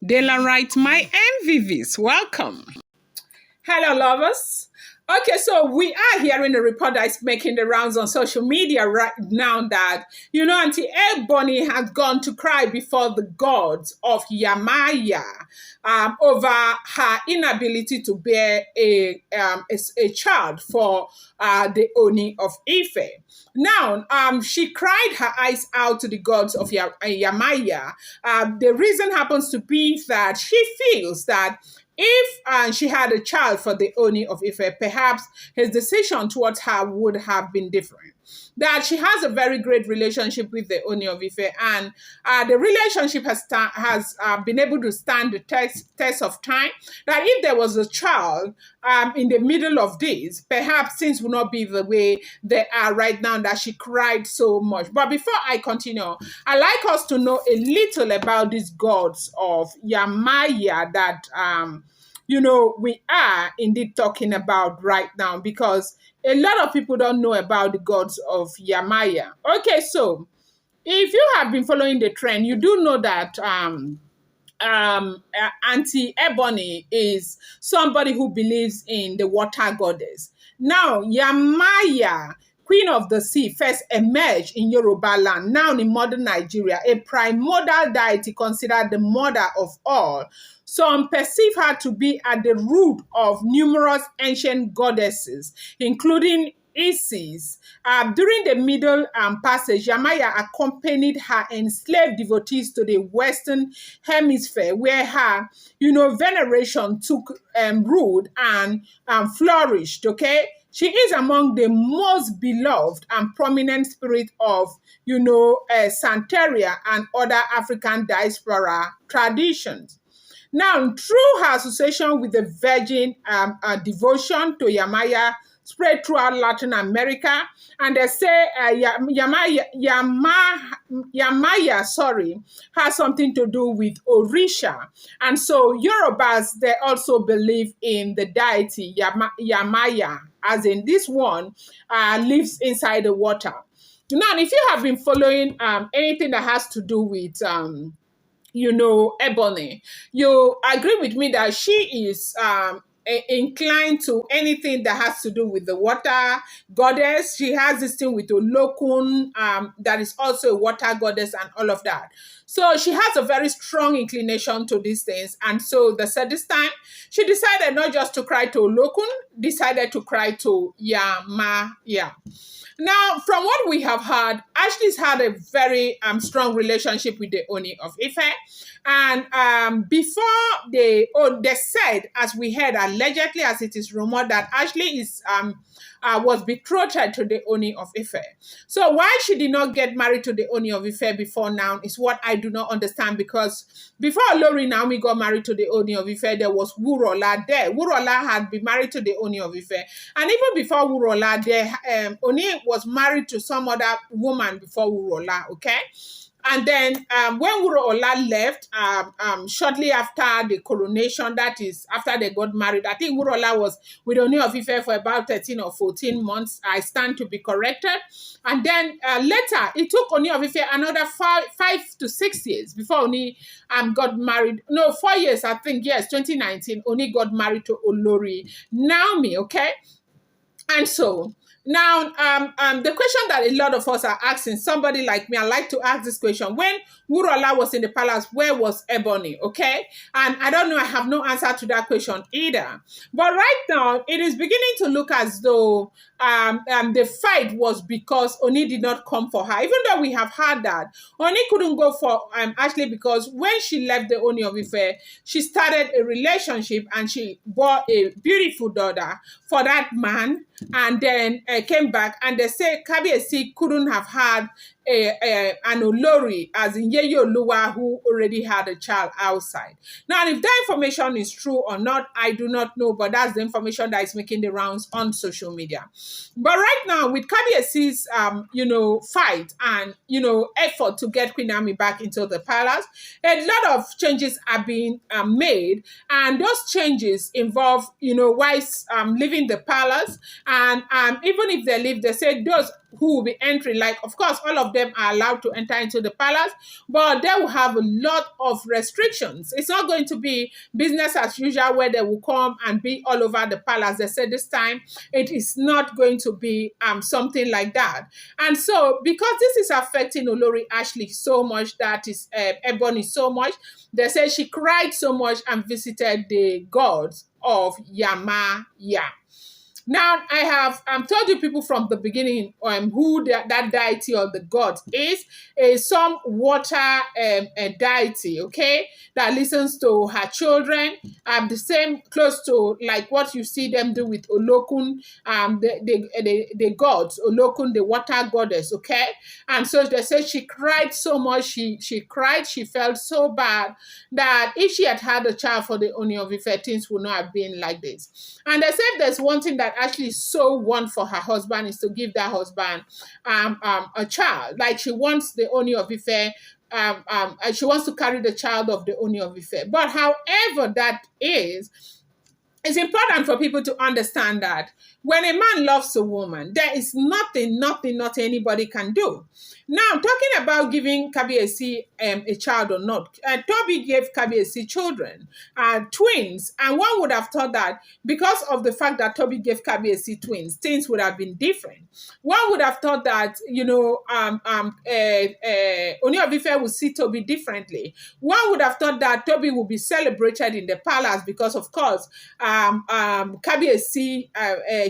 Daylight, my MVVs, welcome. Hello, lovers. Okay, so we are hearing a report that is making the rounds on social media right now that, Auntie Ebony has gone to cry before the gods of Yemaya over her inability to bear a child for the Ooni of Ife. Now, she cried her eyes out to the gods of Yemaya. The reason happens to be that she feels that if she had a child for the Ooni of Ife, perhaps his decision towards her would have been different. That she has a very great relationship with the Ooni of Ife, and the relationship has been able to stand the test of time. That if there was a child in the middle of this, perhaps things would not be the way they are right now. That she cried so much. But before I continue, I like us to know a little about these gods of Yemaya that we are indeed talking about right now, because a lot of people don't know about the gods of Yemaya. Okay, so if you have been following the trend, you do know that Auntie Ebony is somebody who believes in the water goddess. Now, Yemaya, Queen of the Sea, first emerged in Yoruba land, now in modern Nigeria, a primordial deity considered the mother of all. Some perceive her to be at the root of numerous ancient goddesses, including Isis. During the Middle Passage, Yemaya accompanied her enslaved devotees to the Western Hemisphere, where her, veneration took root and flourished. Okay, she is among the most beloved and prominent spirit of, Santeria and other African diaspora traditions. Now, through her association with the Virgin, devotion to Yemaya spread throughout Latin America, and they say Yemaya, has something to do with Orisha. And so Yorubas, they also believe in the deity Yemaya, as in this one lives inside the water. Now, if you have been following anything that has to do with Ebony, you agree with me that she is inclined to anything that has to do with the water goddess. She has this thing with Olokun, that is also a water goddess and all of that. So she has a very strong inclination to these things. And so this time, she decided not just to cry to Olokun, decided to cry to Yemaya. Now, from what we have heard, Ashley's had a very strong relationship with the Ooni of Ife. And before they said, as we heard, allegedly, as it is rumored, that Ashley was betrothed to the Ooni of Ife. So why she did not get married to the Ooni of Ife before now is what I do not understand, because before Olori Naomi got married to the Ooni of Ife, there was Wurola there. Wurola had been married to the Ooni of Ife. And even before Wurola, Ooni was married to some other woman before Wurola, okay? And then when Wurola left, shortly after the coronation, that is, after they got married, I think Wurola was with Ooni of Ife for about 13 or 14 months. I stand to be corrected. And then later, it took Ooni of Ife another 5 to 6 years before Ooni got married. No, 4 years, I think, yes, 2019, Ooni got married to Olori Naomi, okay? And so, now, the question that a lot of us are asking, somebody like me, I like to ask this question. When Wurola was in the palace, where was Ebony? Okay? And I don't know, I have no answer to that question either. But right now, it is beginning to look as though the fight was because Oni did not come for her. Even though we have heard that, Oni couldn't go for Ashley, because when she left the Ooni of Ife, she started a relationship and she bore a beautiful daughter for that man, and then came back, and they say Kabiesi couldn't have had an Olori, as in Yeyoluwa, who already had a child outside. Now, if that information is true or not, I do not know, but that's the information that is making the rounds on social media. But right now, with Kabiesi's, fight and, effort to get Queen Naomi back into the palace, a lot of changes are being made, and those changes involve, wives leaving the palace, and even if they leave, they say those who will be entering. Like, of course, all of them are allowed to enter into the palace, but they will have a lot of restrictions. It's not going to be business as usual where they will come and be all over the palace. They said this time it is not going to be something like that. And so, because this is affecting Olori Ashley so much, that is Ebony so much, they say she cried so much and visited the gods of Yemaya. Now, I have told you people from the beginning who that deity or the god is some water deity, okay, that listens to her children, the same close to like what you see them do with Olokun, the gods, Olokun, the water goddess, okay? And so they say she cried so much, she cried, she felt so bad that if she had had a child for the Ooni of Ife, things would not have been like this. And they said there's one thing that actually so want for her husband is to give that husband a child. Like she wants the Ooni of Ife, and she wants to carry the child of the Ooni of Ife. But however that is, it's important for people to understand that when a man loves a woman, there is nothing anybody can do. Now, talking about giving Kabiesi a child or not, Toby gave Kabiesi children, twins, and one would have thought that because of the fact that Toby gave Kabiesi twins, things would have been different. One would have thought that, Ooni of Ife would see Toby differently. One would have thought that Toby would be celebrated in the palace because, of course, Kabiesi,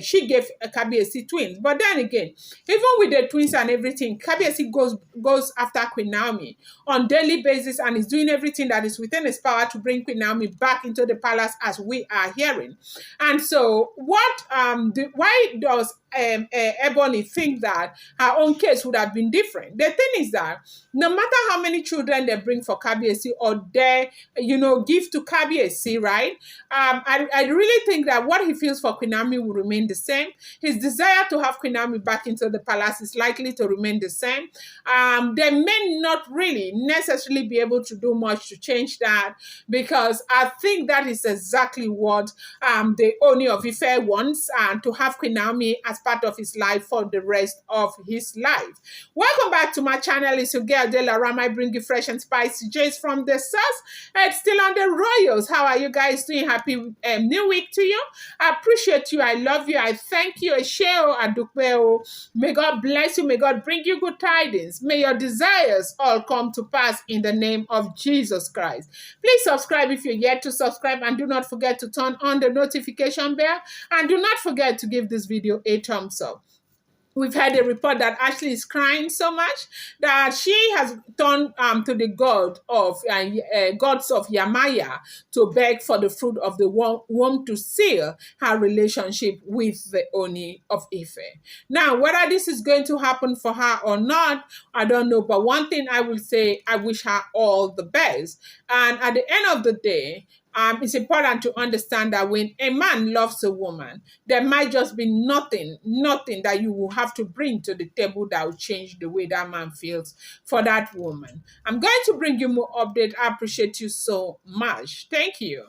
she gave Kabiesi twins. But then again, even with the twins and everything, Kabiesi goes after Queen Naomi on daily basis and is doing everything that is within his power to bring Queen Naomi back into the palace, as we are hearing. And so, why does Ebony think that her own case would have been different? The thing is that no matter how many children they bring for Kabiesi or they, give to Kabiesi, right? I really think that what he feels for Queen Naomi will remain the same. His desire to have Queen Naomi back into the palace is likely to remain the same. They may not really necessarily be able to do much to change that, because I think that is exactly what the Ooni of Ife wants, to have Queen Naomi as part of his life for the rest of his life. Welcome back to my channel. It's your girl Delarama. I bring you fresh and spicy J's from the source. It's still on the Royals. How are you guys doing? Happy new week to you. I appreciate you. I love you. I thank you. Esheo Adukbeo. May God bless you. May God bring you good tidings. May your desires all come to pass in the name of Jesus Christ. Please subscribe if you're yet to subscribe, and do not forget to turn on the notification bell, and do not forget to give this video a thumbs up. We've had a report that Ashley is crying so much that she has turned to the gods of Yemaya to beg for the fruit of the womb to seal her relationship with the Ooni of Ife. Now, whether this is going to happen for her or not, I don't know. But one thing I will say, I wish her all the best. And at the end of the day, it's important to understand that when a man loves a woman, there might just be nothing that you will have to bring to the table that will change the way that man feels for that woman. I'm going to bring you more update. I appreciate you so much. Thank you.